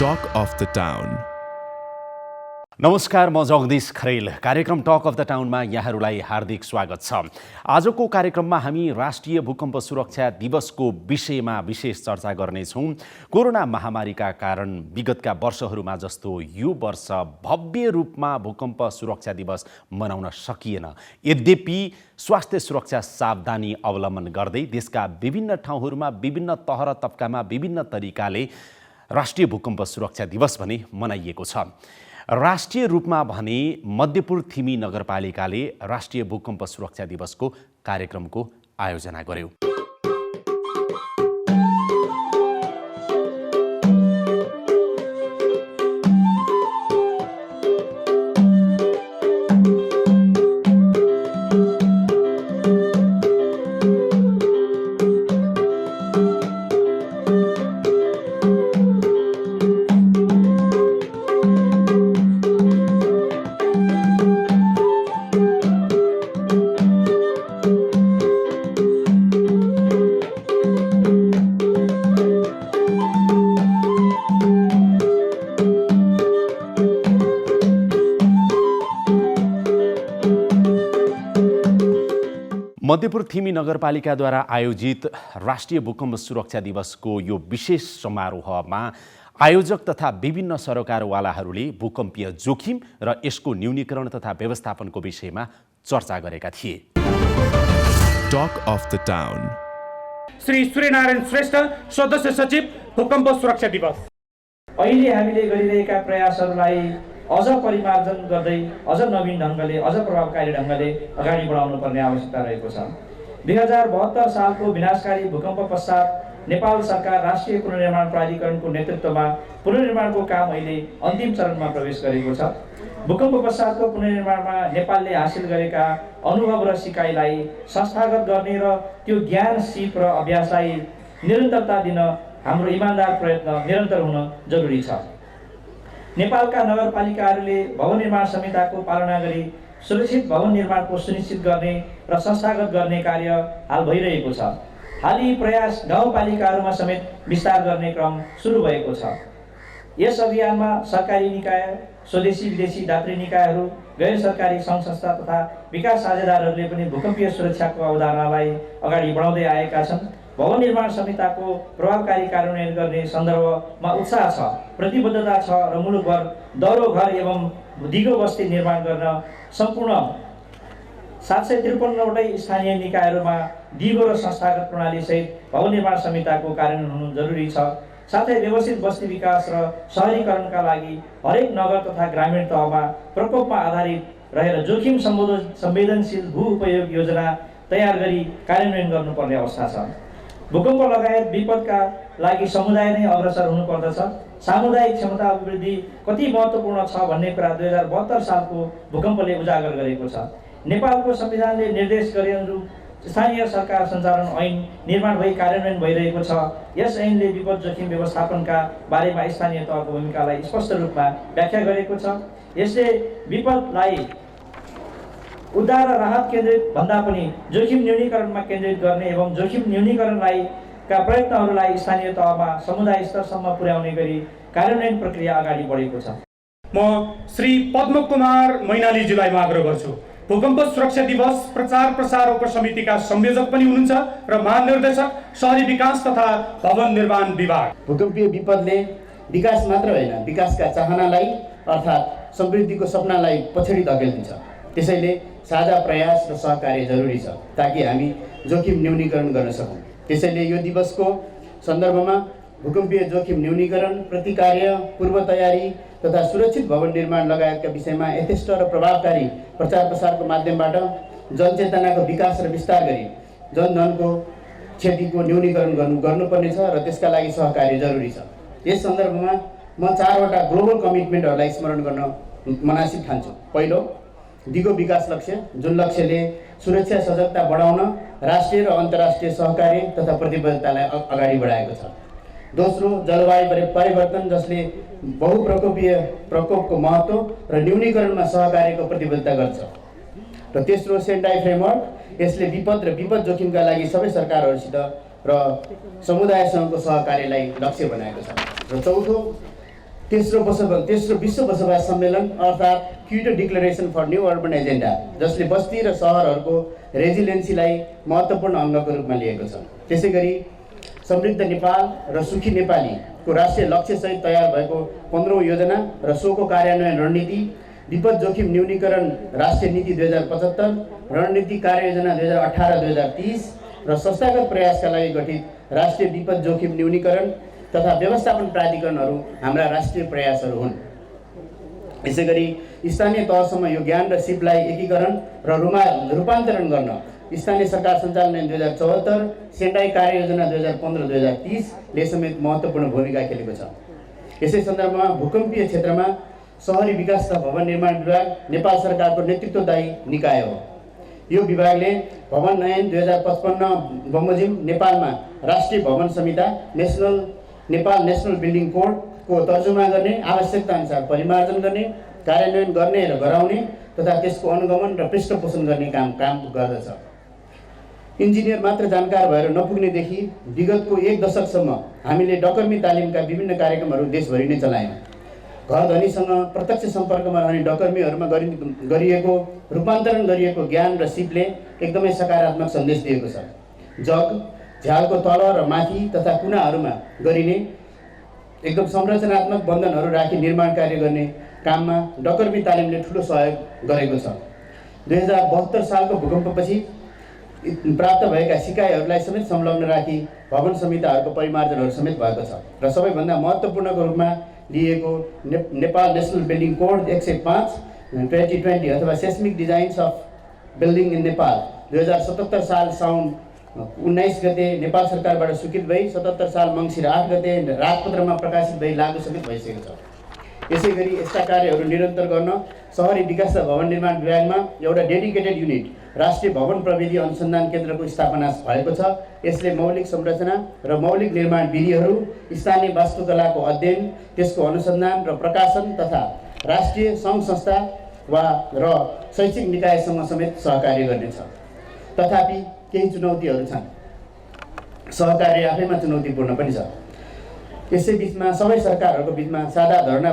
Talk of the Town। नमस्कार, म जगदीश खरेल। कार्यक्रम टक अफ द टाउनमा यहाँहरूलाई हार्दिक स्वागत छ। आजको कार्यक्रममा हामी राष्ट्रिय भूकम्प सुरक्षा दिवसको विषयमा विशेष चर्चा गर्नेछौँ। कोरोना महामारीका कारण विगतका वर्षहरूमा जस्तो यो वर्ष भव्य रूपमा भूकम्प सुरक्षा दिवस मनाउन सकिएन। यद्यपि स्वास्थ्य सुरक्षा सावधानी अवलम्बन गर्दै देशका विभिन्न ठाउँहरूमा विभिन्न तह र तबकामा विभिन्न तरिकाले राष्ट्रिय भूकम्प सुरक्षा दिवस भने मनाइएको छ। राष्ट्रिय रूपमा भने मध्यपुर थिमी नगरपालिकाले राष्ट्रिय भूकम्प सुरक्षा दिवसको कार्यक्रमको आयोजना गर्यो। मध्यपुर थिमी नगरपालिकाद्वारा आयोजित राष्ट्रिय भूकम्प सुरक्षा दिवसको यो विशेष समारोहमा आयोजक तथा विभिन्न सरकारवालाहरूले भूकम्पीय जोखिम र यसको न्यूनीकरण तथा व्यवस्थापनको विषयमा चर्चा गरेका थिए। Talk of the town. Shri Suryanarayan Shrestha, सदस्य सचिव, भूकम्प सुरक्षा दिवस। अहिले हामीले गरिरहेका प्रयासहरूलाई अझ परिमार्जन गर्दै अझ नवीन ढङ्गले अझ प्रभावकारी ढङ्गले अगाडि बढाउनु पर्ने आवश्यकता रहेको छ। 2072 सालको विनाशकारी भूकम्प पश्चात नेपाल सरकार राष्ट्रिय पुनर्निर्माण प्राधिकरणको नेतृत्वमा पुनर्निर्माणको काम अहिले अन्तिम चरणमा प्रवेश गरेको छ। भूकम्प पश्चातको पुनर्निर्माणमा नेपालले हासिल गरेका अनुभव र सिकाइलाई संस्थागत गर्ने र त्यो ज्ञान, सिप र अभ्यासलाई निरन्तरता दिन हाम्रो इमानदार प्रयत्न निरन्तर हुन जरुरी छ। नेपालका नगरपालिकाहरूले भवन निर्माण संहिताको पालना गरी सुरक्षित भवन निर्माणको सुनिश्चित गर्ने र संस्थागत गर्ने कार्य हाल भइरहेको छ। हाल यी प्रयास गाउँपालिकाहरूमा समेत विस्तार गर्ने क्रम सुरु भएको छ। यस अभियानमा सरकारी निकाय, स्वदेशी विदेशी दात्री निकायहरू, गैर सरकारी सङ्घ संस्था तथा विकास साझेदारहरूले पनि भूकम्पीय सुरक्षाको अवधारणालाई अगाडि बढाउँदै आएका छन्। भवन निर्माण संहिताको प्रभावकारी कार्यान्वयन गर्ने सन्दर्भमा उत्साह छ, प्रतिबद्धता छ र मुलुकभर दौरो घर एवं दिगो बस्ती निर्माण गर्न सम्पूर्ण 753वटै स्थानीय निकायहरूमा दिगो र संस्थागत प्रणालीसहित भवन निर्माण संहिताको कार्यान्वयन हुनु जरुरी छ। साथै व्यवस्थित बस्ती विकास र सहरीकरणका लागि हरेक नगर तथा ग्रामीण तहमा प्रकोपमा आधारित रहेर जोखिम संवेदनशील भू उपयोग योजना तयार गरी कार्यान्वयन गर्नुपर्ने अवस्था छ। भूकम्प लगायत विपदका लागि समुदाय नै अग्रसर हुनुपर्दछ। सामुदायिक क्षमता अभिवृद्धि कति महत्त्वपूर्ण छ भन्ने कुरा 2072 सालको भूकम्पले उजागर गरेको छ। नेपालको संविधानले निर्देश गरे अनुरूप स्थानीय सरकार सञ्चालन ऐन निर्माण भई कार्यान्वयन भइरहेको छ। यस ऐनले विपद जोखिम व्यवस्थापनका बारेमा स्थानीय तहको भूमिकालाई स्पष्ट रूपमा व्याख्या गरेको छ। यसले विपदलाई उद्धार र राहत केन्द्रित भन्दा पनि जोखिम न्यूनीकरणमा केन्द्रित गर्ने एवं जोखिम न्यूनीकरणलाई का प्रयत्नहरूलाई स्थानीय तहमा समुदाय स्तरसम्म पुर्याउने गरी कार्यान्वयन प्रक्रिया अगाडि बढेको छ। म श्री पद्म कुमार मैनालीजीलाई आग्रह गर्छु। भूकम्प सुरक्षा दिवस प्रचार प्रसार उपसमितिका संयोजक पनि हुनुहुन्छ र महानिर्देशक शहरी विकास तथा भवन निर्माण विभाग। भूकम्पीय विपदले विकास मात्र होइन, विकासका चाहनालाई अर्थात् समृद्धिको सपनालाई पछाडि धकेल्दिन्छ। त्यसैले साझा प्रयास र सहकार्य जरुरी छ ताकि हामी जोखिम न्यूनीकरण गर्न सकौँ। त्यसैले यो दिवसको सन्दर्भमा भूकम्पीय जोखिम न्यूनीकरण, प्रतिकार्य, पूर्व तयारी तथा सुरक्षित भवन निर्माण लगायतका विषयमा यथेष्ट र प्रभावकारी प्रचार प्रसारको माध्यमबाट जनचेतनाको विकास र विस्तार गरी जनधनको क्षतिको न्यूनीकरण गर्नुपर्नेछ र त्यसका लागि सहकार्य जरुरी छ। यस सन्दर्भमा म 4वटा ग्लोबल कमिटमेन्टहरूलाई स्मरण गर्न मनासिब ठान्छु। पहिलो, दिगो विकास लक्ष्य, जुन लक्ष्यले सुरक्षा सजगता बढाउन राष्ट्रिय र अन्तर्राष्ट्रिय सहकार्य तथा प्रतिबद्धतालाई अगाडि बढाएको छ। दोस्रो, जलवायु परिवर्तन, जसले बहुप्रकोपीय प्रकोपको महत्त्व र न्यूनीकरणमा सहकार्यको प्रतिबद्धता गर्छ। र तेस्रो, सेन्डाई फ्रेमवर्क, यसले विपद र विपद जोखिमका लागि सबै सरकारहरूसित र समुदायसँगको सहकार्यलाई लक्ष्य बनाएको छ। र चौथो, तेस्रो विश्व बसोबास सम्मेलन अर्थात् Kyoto declaration for new urban agenda, जसले बस्ती र सहरहरूको रेजिलियन्सीलाई महत्त्वपूर्ण अङ्गको रूपमा लिएको छ। त्यसै गरी समृद्ध नेपाल र सुखी नेपालीको राष्ट्रिय लक्ष्यसहित तयार भएको 15औं योजना र सोको कार्यान्वयन रणनीति, विपद जोखिम न्यूनीकरण राष्ट्रिय नीति 2075, रणनीति कार्ययोजना 2018-2030 र संस्थागत प्रयासका लागि गठित राष्ट्रिय विपद जोखिम न्यूनीकरण तथा व्यवस्थापन प्राधिकरणहरू हाम्रा राष्ट्रिय प्रयासहरू हुन्। यसै गरी स्थानीय तहसम्म यो ज्ञान र सिपलाई एकीकरण र रूपान्तरण गर्न स्थानीय सरकार सञ्चालन ऐन 2074, सेन्डाई कार्ययोजना 2015-2030 ले समेत महत्त्वपूर्ण भूमिका खेलेको छ। यसै सन्दर्भमा भूकम्पीय क्षेत्रमा शहरी विकास तथा भवन निर्माण विभाग नेपाल सरकारको नेतृत्वदायी निकाय हो। यो विभागले भवन ऐन 2055 बमोजिम नेपालमा राष्ट्रिय भवन संहिता नेपाल नेसनल बिल्डिङ कोडको तर्जुमा गर्ने, आवश्यकता अनुसार परिमार्जन गर्ने, कार्यान्वयन गर्ने र गराउने तथा त्यसको अनुगमन र पृष्ठपोषण गर्ने काम गर्दछ। इन्जिनियर मात्र जानकार भएर नपुग्नेदेखि विगतको 1 दशकसम्म हामीले डकर्मी तालिमका विभिन्न कार्यक्रमहरू देशभरि नै चलायौँ। घर धनीसँग प्रत्यक्ष सम्पर्कमा रहने डकर्मीहरूमा गरिएको रूपान्तरण गरिएको ज्ञान र सिपले एकदमै सकारात्मक सन्देश दिएको छ। झ्यालको तल र माथि तथा कुनाहरूमा गरिने एकदम संरचनात्मक बन्धनहरू राखी निर्माण कार्य गर्ने काममा डकर्मी तालिमले ठुलो सहयोग गरेको छ। 2072 सालको भूकम्पपछि प्राप्त भएका सिकाइहरूलाई समेत संलग्न राखी भवन संहिताहरूको परिमार्जनहरू समेत भएको छ र सबैभन्दा महत्त्वपूर्णको रूपमा लिएको नेपाल नेसनल बिल्डिङ कोड 105 2020 अथवा seismic designs of building in Nepal 2077 साल साउन 19 गते नेपाल सरकारबाट स्वीकृत भई 77 साल मङ्सिर 8 गते राजपत्रमा प्रकाशित भई लागू समेत भइसकेको छ। यसै गरी यस्ता कार्यहरू निरन्तर गर्न शहरी विकास र भवन निर्माण विभागमा एउटा डेडिकेटेड युनिट राष्ट्रिय भवन प्रविधि अनुसन्धान केन्द्रको स्थापना भएको छ। यसले मौलिक संरचना र मौलिक निर्माण विधिहरू, स्थानीय वास्तुकलाको अध्ययन, त्यसको अनुसन्धान र प्रकाशन तथा राष्ट्रिय सङ्घ संस्था र शैक्षिक निकायसँग समेत सहकार्य गर्नेछ। तथापि केही चुनौतीहरू छन्। सहकार्य आफैमा चुनौतीपूर्ण पनि छ। यसै बिचमा सबै सरकारहरूको बिचमा सादा धारणा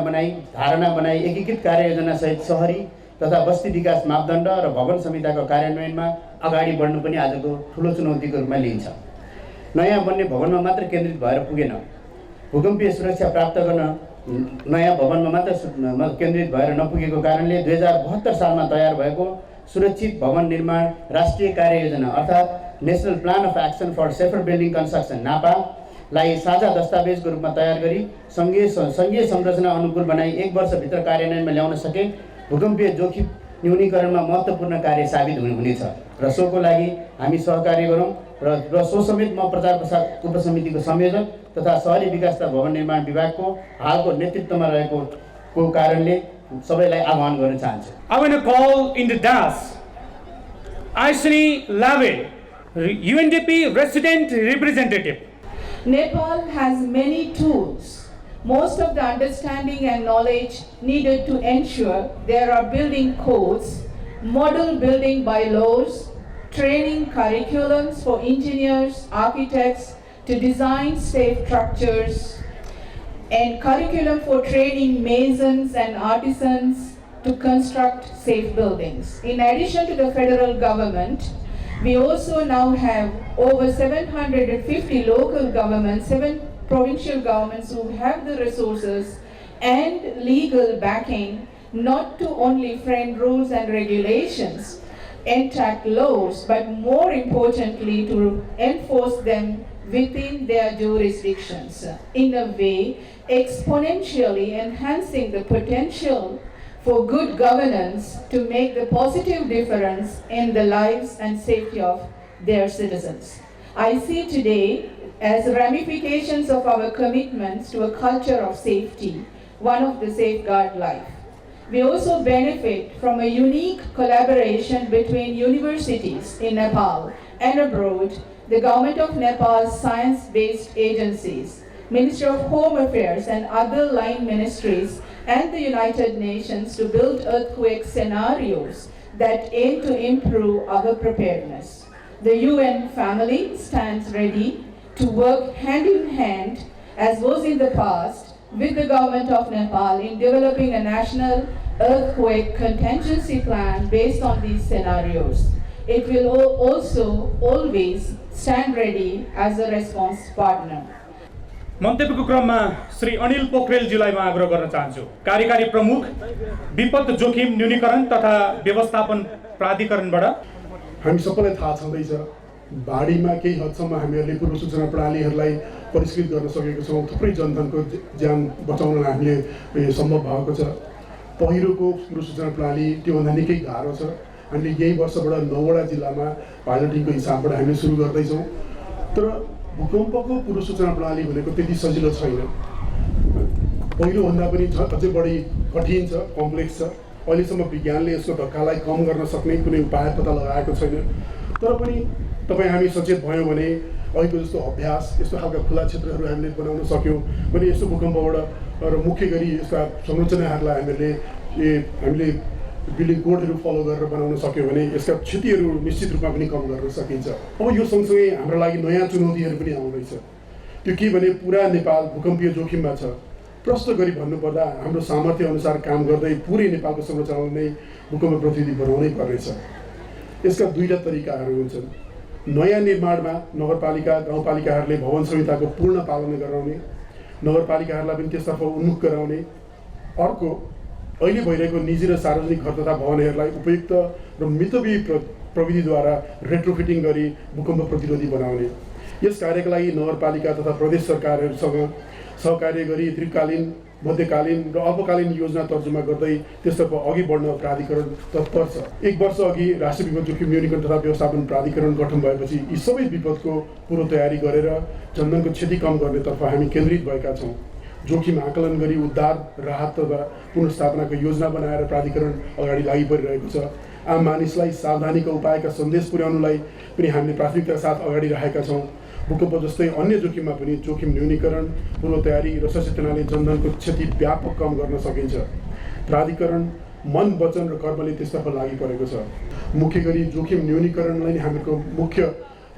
बनाई एकीकृत कार्ययोजना सहित शहरी तथा बस्ती विकास मापदण्ड र भवन संहिताको कार्यान्वयनमा अगाडि बढ्नु पनि आजको ठुलो चुनौतीको रूपमा लिइन्छ। नयाँ बन्ने भवनमा मात्र केन्द्रित भएर पुगेन। भूकम्पीय सुरक्षा प्राप्त गर्न नयाँ भवनमा मात्र केन्द्रित भएर नपुगेको कारणले 2072 सालमा तयार भएको सुरक्षित भवन निर्माण राष्ट्रिय कार्ययोजना अर्थात् national plan of action for safer building construction नापालाई साझा दस्तावेजको रूपमा तयार गरी सङ्घीय संरचना अनुकूल बनाई 1 वर्षभित्र कार्यान्वयनमा ल्याउन सके भूकम्पीय जोखिम न्यूनीकरणमा महत्त्वपूर्ण कार्य साबित हुनेछ र सोको लागि हामी सहकार्य गरौँ र सो समेत म प्रचार प्रसार उपसमितिको संयोजक तथा शहरी विकास तथा भवन निर्माण विभागको हालको नेतृत्वमा रहेको कारणले सबैलाई आह्वान गर्न चाहन्छु। I want to call in the dais Aishni Lave, UNDP resident representative. Nepal has many tools. Most of the understanding and knowledge needed to ensure there are building codes, model building bylaws, training curriculums for engineers, architects to design safe structures, and curriculum for training masons and artisans to construct safe buildings. In addition to the federal government, we also now have over 750 local governments, 7 provincial governments who have the resources and legal backing not to only frame rules and regulations, enact laws, but more importantly to enforce them within their jurisdictions, in a way exponentially enhancing the potential for good governance to make the positive difference in the lives and safety of their citizens. I see today as ramifications of our commitments to a culture of safety, one of the safeguard life. We also benefit from a unique collaboration between universities in Nepal and abroad, the Government of Nepal's science-based agencies, Ministry of Home Affairs and other line ministries, and the United Nations to build earthquake scenarios that aim to improve our preparedness. The UN family stands ready to work hand in hand, as was in the past, with the government of Nepal in developing a national earthquake contingency plan based on these scenarios. It will also always stand ready as a response partner. मन्तव्यको क्रममा श्री अनिल पोखरेलज्यूलाई म आग्रह गर्न चाहन्छु। कार्यकारी प्रमुख विपद जोखिम न्यूनीकरण तथा व्यवस्थापन प्राधिकरणबाट। हामी सबैलाई थाहा छँदैछ बाढीमा केही हदसम्म हामीहरूले पूर्व सूचना प्रणालीहरूलाई परिष्कृत गर्न सकेको छौँ। थुप्रै जनधनको ज्यान बचाउन हामीले सम्भव भएको छ। पहिरोको पूर्व सूचना प्रणाली त्योभन्दा निकै गाह्रो छ। हामीले यही वर्षबाट 9वटा जिल्लामा पाइलटिङको हिसाबबाट हामीले सुरु गर्दैछौँ। तर भूकम्पको पूर्व सूचना प्रणाली भनेको त्यति सजिलो छैन। पहिरोभन्दा पनि अझै बढी कठिन छ, कम्प्लेक्स छ। अहिलेसम्म विज्ञानले यसको धक्कालाई कम गर्न सक्ने कुनै उपाय पत्ता लगाएको छैन। तर पनि तपाईँ हामी सचेत भयौँ भने अहिलेको जस्तो अभ्यास यस्तो खालका खुला क्षेत्रहरू हामीले बनाउन सक्यौँ भने यस्तो भूकम्पबाट र मुख्य गरी यसका संरचनाहरूलाई हामीले बिल्डिङ कोडहरू फलो गरेर बनाउन सक्यौँ भने यसका क्षतिहरू निश्चित रूपमा पनि कम गर्न सकिन्छ। अब यो सँगसँगै हाम्रो लागि नयाँ चुनौतीहरू पनि आउँदैछ। त्यो के भने पुरा नेपाल भूकम्पीय जोखिममा छ। प्रश्न गरी भन्नुपर्दा हाम्रो सामर्थ्य अनुसार काम गर्दै पुरै नेपालको संरचनालाई नै भूकम्प प्रतिरोधी बनाउनै पर्नेछ। यसका दुईटा तरिकाहरू हुन्छन्। नयाँ निर्माणमा नगरपालिका गाउँपालिकाहरूले भवन संहिताको पूर्ण पालना गराउने, नगरपालिकाहरूलाई पनि त्यसतर्फ उन्मुख गराउने। अर्को अहिले भइरहेको निजी र सार्वजनिक घर तथा भवनहरूलाई उपयुक्त र मितव्ययी प्रविधिद्वारा रेट्रोफिटिङ गरी भूकम्प प्रतिरोधी बनाउने। यस कार्यका लागि नगरपालिका तथा प्रदेश सरकारहरूसँग सहकार्य गरी दीर्घकालीन, मध्यकालीन र अल्पकालीन योजना तर्जुमा गर्दै त्यसतर्फ अघि बढ्न प्राधिकरण तत्पर छ। 1 वर्ष अघि राष्ट्रिय विपद जोखिम न्यूनीकरण तथा व्यवस्थापन प्राधिकरण गठन भएपछि यी सबै विपदको पूर्व तयारी गरेर जनधनको क्षति कम गर्नेतर्फ हामी केन्द्रित भएका छौँ। जोखिम आकलन गरी उद्धार, राहत तथा पुनर्स्थापनाको योजना बनाएर प्राधिकरण अगाडि लागि परिरहेको छ। आम मानिसलाई सावधानीका उपायका सन्देश पुर्याउनुलाई पनि हामीले प्राथमिकताका साथ अगाडि राखेका छौँ। भूकम्प जस्तै अन्य जोखिममा पनि जोखिम न्यूनीकरण, पूर्व तयारी र सचेतनाले जनधनको क्षति व्यापक कम गर्न सकिन्छ। प्राधिकरण मन, वचन र कर्मले त्यसतर्फ लागि परेको छ। मुख्य गरी जोखिम न्यूनीकरणलाई नै हाम्रो मुख्य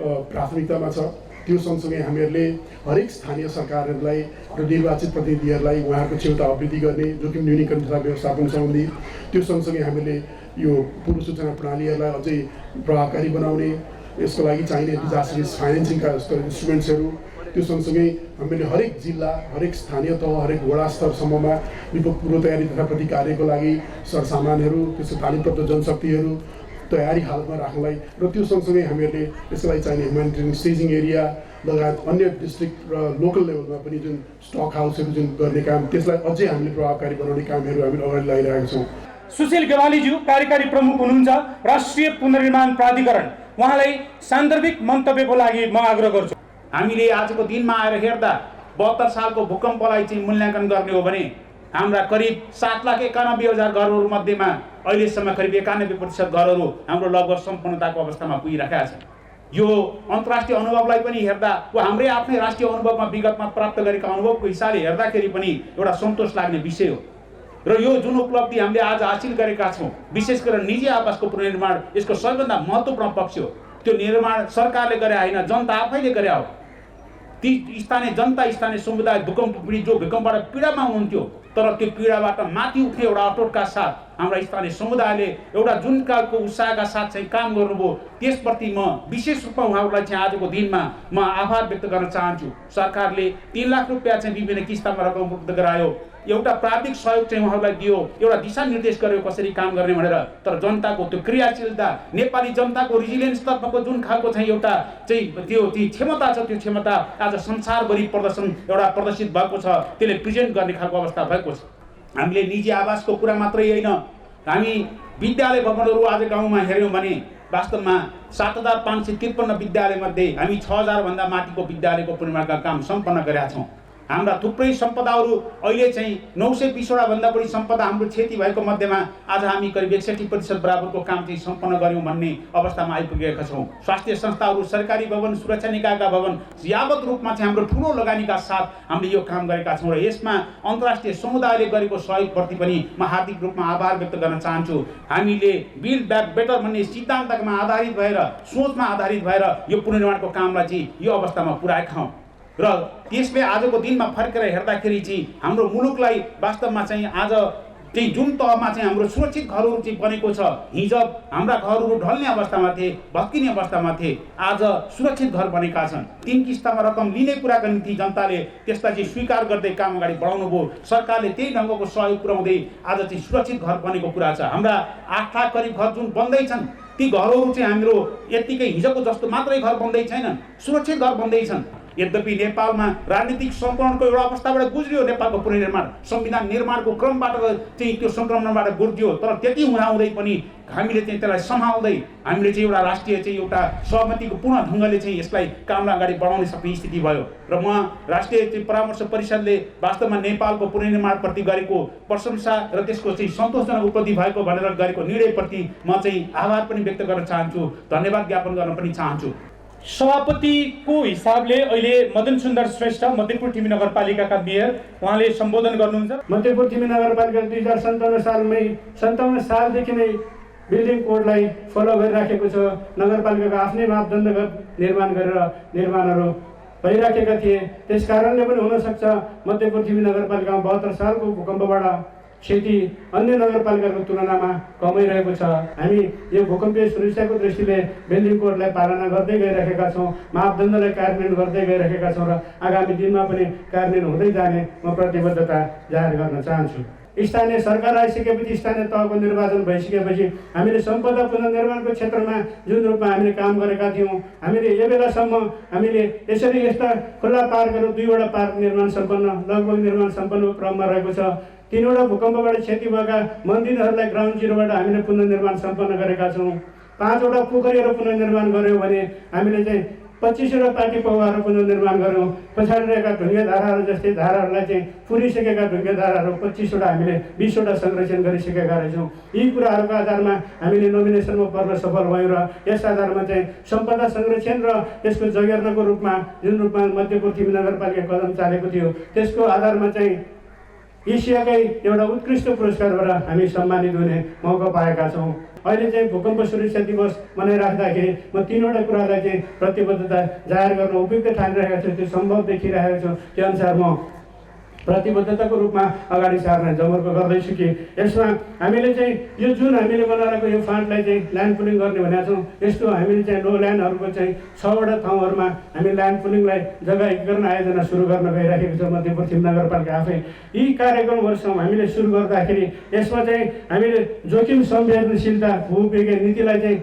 प्राथमिकतामा छ। त्यो सँगसँगै हामीहरूले हरेक स्थानीय सरकारहरूलाई र निर्वाचित प्रतिनिधिहरूलाई उहाँहरूको क्षमता अभिवृद्धि गर्ने, जोखिम न्यूनीकरण तथा व्यवस्थापन सम्बन्धी त्यो सँगसँगै हामीले यो पूर्व सूचना प्रणालीहरूलाई अझै प्रभावकारी बनाउने, यसको लागि चाहिने डिजास्टर रिस्क फाइनेन्सिङका जस्तो इन्स्ट्रुमेन्ट्सहरू, त्यो सँगसँगै हामीले हरेक जिल्ला, हरेक स्थानीय तह, हरेक वडा स्तरसम्ममा विपद पूर्व तयारी तथा प्रतिकार्यको लागि सरसामानहरू, त्यसको तालिमप्राप्त जनशक्तिहरू तयारी हालतमा राख्नलाई र त्यो सँगसँगै हामीहरूले यसको लागि चाहिने ह्युमेनिटेरियन स्टेजिङ एरिया लगायत अन्य डिस्ट्रिक्ट र लोकल लेभलमा पनि जुन स्टक हाउसहरू जुन गर्ने काम, त्यसलाई अझै हामीले प्रभावकारी बनाउने कामहरू हामीले अगाडि लगाइरहेका छौँ। सुशील गेवालीज्यू कार्यकारी प्रमुख हुनुहुन्छ राष्ट्रिय पुनर्निर्माण प्राधिकरण। उहाँलाई सान्दर्भिक मन्तव्यको लागि म आग्रह गर्छु। हामीले आजको दिनमा आएर हेर्दा 72 सालको भूकम्पलाई चाहिँ मूल्याङ्कन गर्ने हो भने हाम्रा करिब 7,91,000 घरहरू मध्येमा अहिलेसम्म करिब 91% घरहरू हाम्रो लगभग सम्पन्नताको अवस्थामा पुगिरहेका छन्। यो अन्तर्राष्ट्रिय अनुभवलाई पनि हेर्दा वा हाम्रै आफ्नै राष्ट्रिय अनुभवमा विगतमा प्राप्त गरेका अनुभवको हिसाबले हेर्दाखेरि पनि एउटा सन्तोष लाग्ने विषय हो। र यो जुन उपलब्धि हामीले आज हासिल गरेका छौँ, विशेष गरेर निजी आवासको पुनर्निर्माण यसको सबैभन्दा महत्त्वपूर्ण पक्ष हो। त्यो निर्माण सरकारले गरे होइन, जनता आफैले गरे हो। ती स्थानीय जनता, स्थानीय समुदाय भूकम्प पीडित जो भूकम्पबाट पीडामा हुनुहुन्थ्यो, तर त्यो पीडाबाट माथि उठ्ने एउटा अटोटका साथ हाम्रा स्थानीय समुदायले एउटा जुन खालको उत्साहका साथ चाहिँ काम गर्नुभयो, त्यसप्रति म विशेष रूपमा उहाँहरूलाई चाहिँ आजको दिनमा म आभार व्यक्त गर्न चाहन्छु। सरकारले 3 लाख रुपियाँ चाहिँ विभिन्न किस्तामा रकम उपलब्ध गरायो, एउटा प्राविधिक सहयोग चाहिँ उहाँहरूलाई दियो, एउटा दिशानिर्देश गर्यो कसरी काम गर्ने भनेर। तर जनताको त्यो क्रियाशीलता, नेपाली जनताको रिजिलियन्स तर्फको जुन खालको चाहिँ एउटा चाहिँ त्यो क्षमता छ, त्यो क्षमता आज संसारभरि प्रदर्शित भएको छ। त्यसले प्रेजेन्ट गर्ने खालको अवस्था भएको छ। हामीले निजी आवासको कुरा मात्रै होइन, हामी विद्यालय भवनहरू आज गाउँमा हेऱ्यौँ भने वास्तवमा 7,553 विद्यालयमध्ये हामी 6,000 भन्दा माथिको विद्यालयको पुनर्निर्माणका काम सम्पन्न गरेका छौँ। हाम्रा थुप्रै सम्पदाहरू अहिले चाहिँ 920वटा भन्दा बढी सम्पदा हाम्रो क्षति भएको मध्येमा आज हामी करिब 61% बराबरको काम चाहिँ सम्पन्न गऱ्यौँ भन्ने अवस्थामा आइपुगेका छौँ। स्वास्थ्य संस्थाहरू, सरकारी भवन, सुरक्षा निकायका भवन यावत रूपमा चाहिँ हाम्रो ठुलो लगानीका साथ हामीले यो काम गरेका छौँ। र यसमा अन्तर्राष्ट्रिय समुदायले गरेको सहयोगप्रति पनि म हार्दिक रूपमा आभार व्यक्त गर्न चाहन्छु। हामीले बिल्ड ब्याक बेटर भन्ने सिद्धान्तमा आधारित भएर, सोचमा आधारित भएर यो पुनर्निर्माणको कामलाई चाहिँ यो अवस्थामा पुर्याएका हौँ। र त्यसले आजको दिनमा फर्केर हेर्दाखेरि चाहिँ हाम्रो मुलुकलाई वास्तवमा चाहिँ आज चाहिँ जुन तहमा चाहिँ हाम्रो सुरक्षित घरहरू चाहिँ बनेको छ, हिजो हाम्रा घरहरू ढल्ने अवस्थामा थिए, भत्किने अवस्थामा थिए, आज सुरक्षित घर बनेका छन्। 3 किस्तामा रकम लिने कुराका निम्ति जनताले त्यसलाई चाहिँ स्वीकार गर्दै काम अगाडि बढाउनु भयो। सरकारले त्यही ढङ्गको सहयोग पुर्याउँदै आज चाहिँ सुरक्षित घर बनेको कुरा छ। हाम्रा 8 लाख करिब घर जुन बन्दैछन् ती घरहरू चाहिँ हाम्रो यत्तिकै हिजोको जस्तो मात्रै घर बन्दै छैनन्, सुरक्षित घर बन्दैछन्। यद्यपि नेपालमा राजनीतिक सङ्क्रमणको एउटा अवस्थाबाट गुज्रियो नेपालको पुनर्निर्माण, संविधान निर्माणको क्रमबाट चाहिँ त्यो सङ्क्रमणबाट गुज्रियो, तर त्यति हुँदाहुँदै पनि हामीले चाहिँ त्यसलाई सम्हाल्दै हामीले चाहिँ एउटा राष्ट्रिय चाहिँ एउटा सहमतिको पूर्ण ढङ्गले चाहिँ यसलाई कामलाई अगाडि बढाउन सक्ने स्थिति भयो। र म राष्ट्रिय चाहिँ परामर्श परिषदले वास्तवमा नेपालको पुनर्निर्माणप्रति गरेको प्रशंसा र त्यसको चाहिँ सन्तोषजनक उपलब्धि भएको भनेर गरेको निर्णयप्रति म चाहिँ आभार पनि व्यक्त गर्न चाहन्छु, धन्यवाद ज्ञापन गर्न पनि चाहन्छु। सभापतिको हिसाबले अहिले मदन सुन्दर श्रेष्ठ मध्यपुर तिमी नगरपालिकाका मेयर उहाँले सम्बोधन गर्नुहुन्छ। मध्यपुर तिमी नगरपालिका 2057 सालदेखि नै बिल्डिङ कोडलाई फलो गरिराखेको छ। नगरपालिकाको आफ्नै मापदण्ड निर्माण गरेर निर्माणहरू भइराखेका थिए। त्यस कारणले पनि हुनसक्छ मध्यपुर तिमी नगरपालिकामा 72 सालको भूकम्पबाट क्षति अन्य नगरपालिकाको तुलनामा कमै रहेको छ। हामी यो भूकम्पीय सुरक्षाको दृष्टिले बिल्डिङ कोडलाई पालना गर्दै गइरहेका छौँ, मापदण्डलाई कार्यान्वयन गर्दै गइरहेका छौँ र आगामी दिनमा पनि कार्यान्वयन हुँदै जाने म प्रतिबद्धता जाहेर गर्न चाहन्छु। स्थानीय सरकार आइसकेपछि, स्थानीय तहको निर्वाचन भइसकेपछि हामीले सम्पदा पुनर्निर्माणको क्षेत्रमा जुन रूपमा हामीले काम गरेका थियौँ, हामीले यो बेलासम्म हामीले यसरी यस्ता खुल्ला पार्कहरू 2वटा पार्क निर्माण सम्पन्न लगभग निर्माण सम्पन्नको क्रममा रहेको छ। 3वटा भूकम्पबाट क्षति भएका मन्दिरहरूलाई ग्राउन्ड जिरोबाट हामीले पुनर्निर्माण सम्पन्न गरेका छौँ। 5वटा पोखरीहरू पुनर्निर्माण गऱ्यौँ भने हामीले चाहिँ 25वटा पार्टी पौवाहरू पुनर्निर्माण गऱ्यौँ। पछाडि रहेका ढुङ्गे धाराहरू जस्तै धाराहरूलाई चाहिँ पुरिसकेका ढुङ्गे धाराहरू 25वटा हामीले 20वटा संरक्षण गरिसकेका रहेछौँ। यी कुराहरूको आधारमा हामीले नोमिनेसनमा पर्न सफल भयौँ र यस आधारमा चाहिँ सम्पदा संरक्षण र यसको जगेर्नाको रूपमा जुन रूपमा मध्यपुर तिमी नगरपालिका कदम चालेको थियो त्यसको आधारमा चाहिँ एसियाकै एउटा उत्कृष्ट पुरस्कारबाट हामी सम्मानित हुने मौका पाएका छौँ। अहिले चाहिँ भूकम्प सुरक्षा दिवस मनाइराख्दाखेरि म 3वटा कुरालाई चाहिँ प्रतिबद्धता जाहेर गर्न उपयुक्त ठानिरहेको छु, त्यो सम्भव देखिरहेको छु। त्यो अनुसार म प्रतिबद्धताको रूपमा अगाडि सार्न जमर्को गर्दैछु कि यसमा हामीले चाहिँ यो जुन हामीले बनाएको यो फान्डलाई चाहिँ ल्यान्ड पुलिङ गर्ने भनेका छौँ। यस्तो हामीले चाहिँ लो ल्यान्डहरूको चाहिँ 6वटा ठाउँहरूमा हामी ल्यान्ड पुलिङलाई जग्गा एकीकरण आयोजना सुरु गर्न गइरहेको छ मध्यपुर तिमी नगरपालिका आफै। यी कार्यक्रमहरूसँग हामीले सुरु गर्दाखेरि यसमा चाहिँ हामीले जोखिम संवेदनशीलता भूविज्ञान नीतिलाई चाहिँ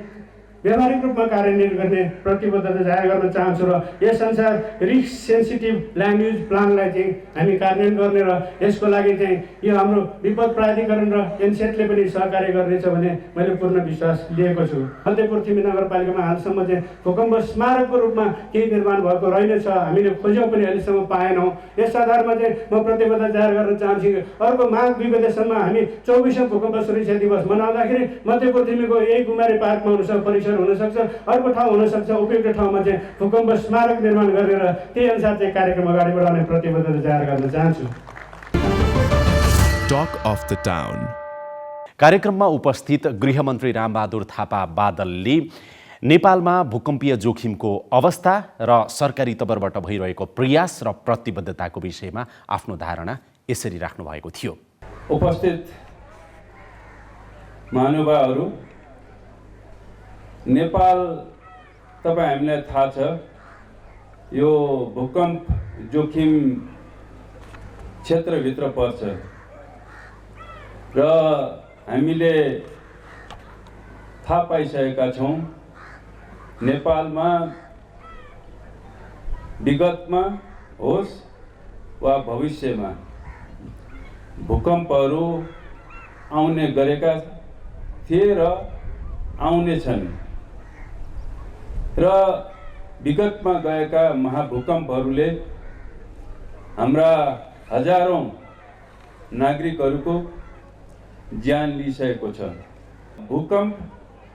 व्यावहारिक रूपमा कार्यान्वयन गर्ने प्रतिबद्धता जाहेर गर्न चाहन्छु र यसअनुसार रिस्क सेन्सिटिभ ल्यान्ड युज प्लानलाई चाहिँ हामी कार्यान्वयन गर्ने र यसको लागि चाहिँ यो हाम्रो विपद प्राधिकरण र एनसेटले पनि सहकार्य गर्नेछ भन्ने मैले पूर्ण विश्वास लिएको छु। मध्यपुर तिमी नगरपालिकामा हालसम्म चाहिँ भूकम्प स्मारकको रूपमा केही निर्माण भएको रहेनछ, हामीले खोज्यौँ पनि अहिलेसम्म पाएनौँ। यस आधारमा चाहिँ म प्रतिबद्धता जाहेर गर्न चाहन्छु कि अर्को माघ 2 गतेसम्म हामी 24औं भूकम्प सुरक्षा दिवस मनाउँदाखेरि मध्यपुर तिमीको यही गुमारे पार्कमा हुनसक्छ, हुनसक्छ अर्को ठाउँ हुनसक्छ, उपयुक्त ठाउँमा चाहिँ भूकम्प स्मारक निर्माण गरेर त्यही अनुसार चाहिँ कार्यक्रम अगाडि बढाउने प्रतिबद्धता जाहेर गर्न चाहन्छु। Talk of the Town। कार्यक्रममा उपस्थित गृहमन्त्री रामबहादुर थापा बादलले नेपालमा भूकम्पीय जोखिमको अवस्था र सरकारी तर्फबाट भइरहेको प्रयास र प्रतिबद्धताको विषयमा आफ्नो धारणा यसरी राख्नु भएको थियो। उपस्थित महानुभावहरू, नेपाल तपाईँ हामीलाई थाहा छ यो भूकम्प जोखिम क्षेत्रभित्र पर्छ र हामीले थाहा पाइसकेका छौँ नेपालमा विगतमा होस् वा भविष्यमा भूकम्पहरू आउने गरेका थिए र आउने छन् र विगतमा गएका महाभूकम्पहरूले हाम्रा हजारौं नागरिकहरूको ज्यान लिइसकेको छ। भूकम्प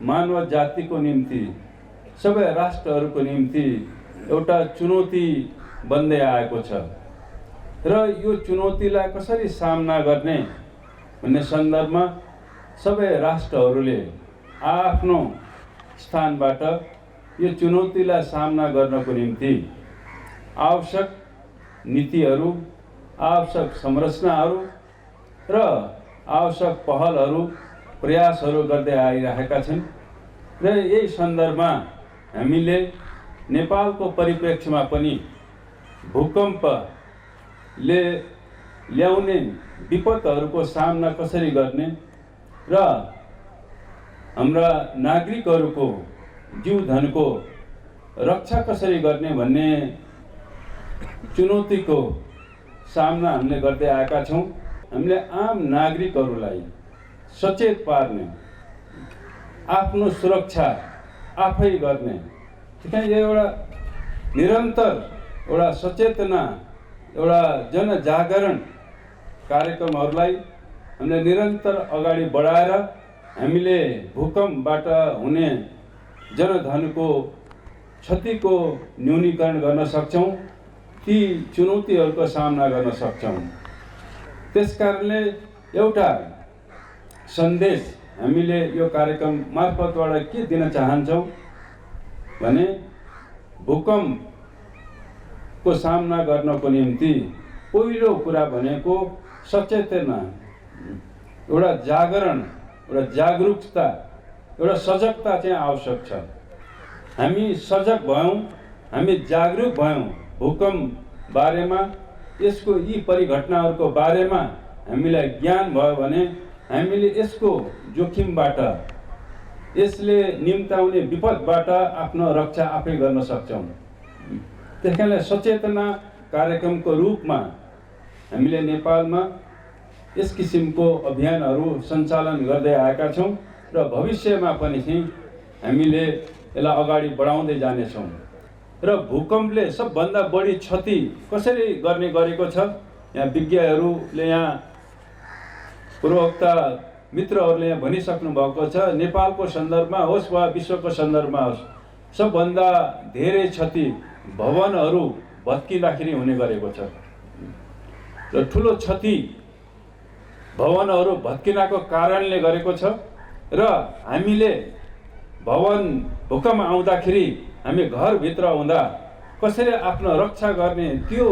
मानव जातिको निम्ति, सबै राष्ट्रहरूको निम्ति एउटा चुनौती बन्दै आएको छ र यो चुनौतीलाई कसरी सामना गर्ने भन्ने सन्दर्भमा सबै राष्ट्रहरूले आफ्नो स्थानबाट यो चुनौतीलाई सामना गर्नको निम्ति आवश्यक नीतिहरू, आवश्यक संरचनाहरू र आवश्यक पहलहरू, प्रयासहरू गर्दै आइरहेका छन् र यही सन्दर्भमा हामीले नेपालको परिप्रेक्ष्यमा पनि भूकम्पले ल्याउने विपदहरूको सामना कसरी गर्ने र हाम्रा नागरिकहरूको जीवधनको रक्षा कसरी गर्ने भन्ने चुनौतीको सामना हामीले गर्दै आएका छौँ। हामीले आम नागरिकहरूलाई सचेत पार्ने, आफ्नो सुरक्षा आफै गर्ने, त्यही एउटा निरन्तर एउटा सचेतना, एउटा जनजागरण कार्यक्रमहरूलाई हामीले निरन्तर अगाडि बढाएर हामीले भूकम्पबाट हुने जनधनको क्षतिको न्यूनीकरण गर्न सक्छौँ, ती चुनौतीहरूको सामना गर्न सक्छौँ। त्यसकारणले एउटा सन्देश हामीले यो कार्यक्रम मार्फतबाट के दिन चाहन्छौँ भने भूकम्पको सामना गर्नको निम्ति पहिलो कुरा भनेको सचेतना, एउटा जागरण, एउटा जागरुकता, एउटा सजगता चाहिँ आवश्यक छ। हामी सजग भयौँ, हामी जागरुक भयौँ भूकम्प बारेमा, यसको यी परिघटनाहरूको बारेमा हामीलाई ज्ञान भयो भने हामीले यसको जोखिमबाट, यसले निम्ताउने विपदबाट आफ्नो रक्षा आफै गर्न सक्छौँ। त्यस कारणले सचेतना कार्यक्रमको रूपमा हामीले नेपालमा यस किसिमको अभियानहरू सञ्चालन गर्दै आएका छौँ र भविष्यमा पनि हामीले यसलाई अगाडि बढाउँदै जानेछौँ। र भूकम्पले सबभन्दा बढी क्षति कसरी गर्ने गरेको छ, यहाँ विज्ञहरूले, यहाँ पूर्वोक्ता मित्रहरूले यहाँ भनिसक्नु भएको छ। नेपालको सन्दर्भमा होस् वा विश्वको सन्दर्भमा होस्, सबभन्दा धेरै क्षति भवनहरू भत्किँदाखेरि हुने गरेको छ र ठुलो क्षति भवनहरू भत्किनको कारणले गरेको छ। र हामीले भवन भूकम्प आउँदाखेरि हामी घरभित्र हुँदा कसरी आफ्नो रक्षा गर्ने त्यो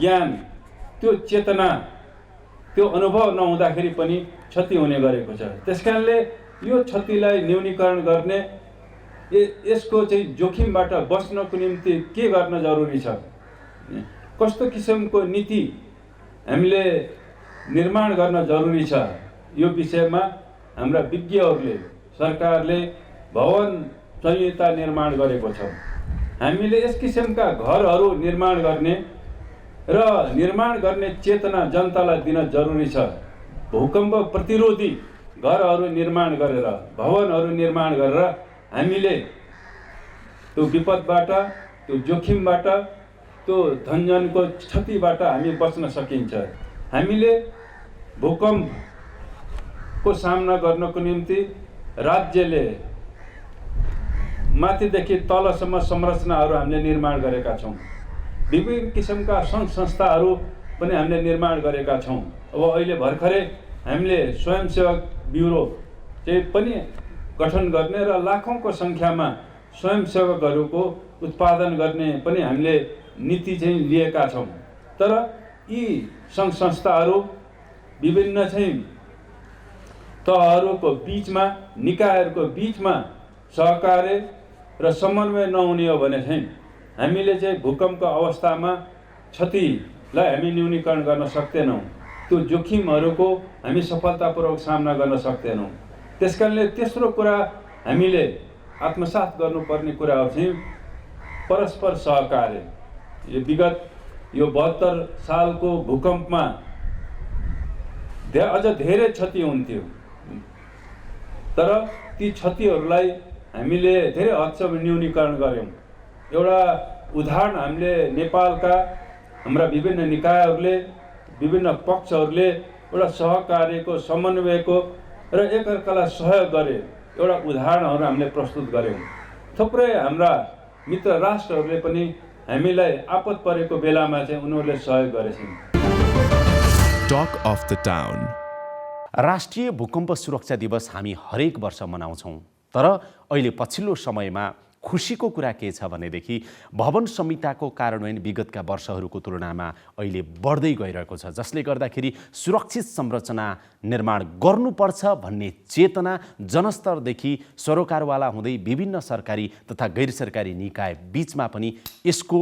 ज्ञान, त्यो चेतना, त्यो अनुभव नहुँदाखेरि पनि क्षति हुने गरेको छ। त्यसकारणले यो क्षतिलाई न्यूनीकरण गर्ने, यसको चाहिँ जोखिमबाट बच्नको निम्ति के गर्न जरुरी छ, कस्तो किसिमको नीति हामीले निर्माण गर्न जरुरी छ, यो विषयमा हाम्रा विज्ञहरूले, सरकारले भवन संहिता निर्माण गरेको छ। हामीले यस किसिमका घरहरू निर्माण गर्ने र निर्माण गर्ने चेतना जनतालाई दिन जरुरी छ। भूकम्प प्रतिरोधी घरहरू निर्माण गरेर, भवनहरू निर्माण गरेर हामीले त्यो विपदबाट, त्यो जोखिमबाट, त्यो धनजनको क्षतिबाट हामी बच्न सकिन्छ। हामीले भूकम्पको सामना गर्नको निम्ति राज्यले माथिदेखि तलसम्म संरचनाहरू हामीले निर्माण गरेका छौँ। विभिन्न किसिमका सङ्घ संस्थाहरू पनि हामीले निर्माण गरेका छौँ। अब अहिले भर्खरै हामीले स्वयंसेवक ब्युरो चाहिँ पनि गठन गर्ने र लाखौँको सङ्ख्यामा स्वयंसेवकहरूको उत्पादन गर्ने पनि हामीले नीति चाहिँ लिएका छौँ। तर यी सङ्घ संस्थाहरू विभिन्न चाहिँ तहहरूको बिचमा, निकायहरूको बिचमा सहकार्य र समन्वय नहुने हो भने चाहिँ हामीले चाहिँ भूकम्पको अवस्थामा क्षतिलाई हामी न्यूनीकरण गर्न सक्दैनौँ, त्यो जोखिमहरूको हामी सफलतापूर्वक सामना गर्न सक्दैनौँ। त्यसकारणले तेस्रो कुरा हामीले आत्मसात गर्नुपर्ने कुराहरू चाहिँ परस्पर सहकार्य। यो विगत यो 72 सालको भूकम्पमा अझ धेरै क्षति हुन्थ्यो, तर ती क्षतिहरूलाई हामीले धेरै हदसम्म न्यूनीकरण गऱ्यौँ। एउटा उदाहरण हामीले नेपालका हाम्रा विभिन्न निकायहरूले, विभिन्न पक्षहरूले एउटा सहकार्यको, समन्वयको र एकअर्कालाई सहयोग गरे एउटा उदाहरणहरू हामीले प्रस्तुत गऱ्यौँ। थुप्रै हाम्रा मित्र राष्ट्रहरूले पनि हामीलाई आपद परेको बेलामा चाहिँ उनीहरूले सहयोग गरेछन्। Talk of the Town। राष्ट्रिय भूकम्प सुरक्षा दिवस हामी हरेक वर्ष मनाउँछौँ, तर अहिले पछिल्लो समयमा खुसीको कुरा के छ भनेदेखि भवन संहिताको कार्यान्वयन विगतका वर्षहरूको तुलनामा अहिले बढ्दै गइरहेको छ, जसले गर्दाखेरि सुरक्षित संरचना निर्माण गर्नुपर्छ भन्ने चेतना जनस्तरदेखि सरोकारवाला हुँदै विभिन्न सरकारी तथा गैर सरकारी निकाय बीचमा पनि यसको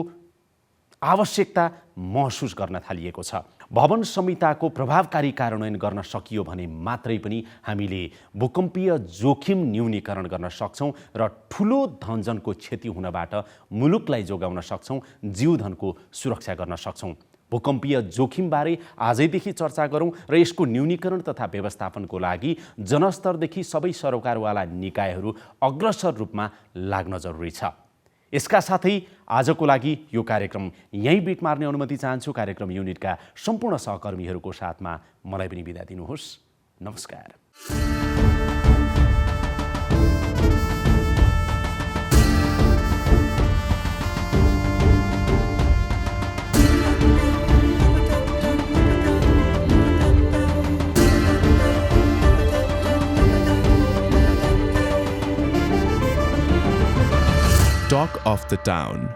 आवश्यकता महसुस गर्न थालिएको छ। भवन संहिताको प्रभावकारी कार्यान्वयन गर्न सकियो भने मात्रै पनि हामीले भूकम्पीय जोखिम न्यूनीकरण गर्न सक्छौँ र ठुलो धनजनको क्षति हुनबाट मुलुकलाई जोगाउन सक्छौँ, जीवधनको सुरक्षा गर्न सक्छौँ। भूकम्पीय जोखिमबारे आजैदेखि चर्चा गरौँ र यसको न्यूनीकरण तथा व्यवस्थापनको लागि जनस्तरदेखि सबै सरोकारवाला निकायहरू अग्रसर रूपमा लाग्न जरुरी छ। यसका साथै आजको लागि यो कार्यक्रम यहीँ बिट मार्ने अनुमति चाहन्छु। कार्यक्रम युनिटका सम्पूर्ण सहकर्मीहरूको साथमा मलाई पनि बिदा दिनुहोस्। नमस्कार। Talk of the Town.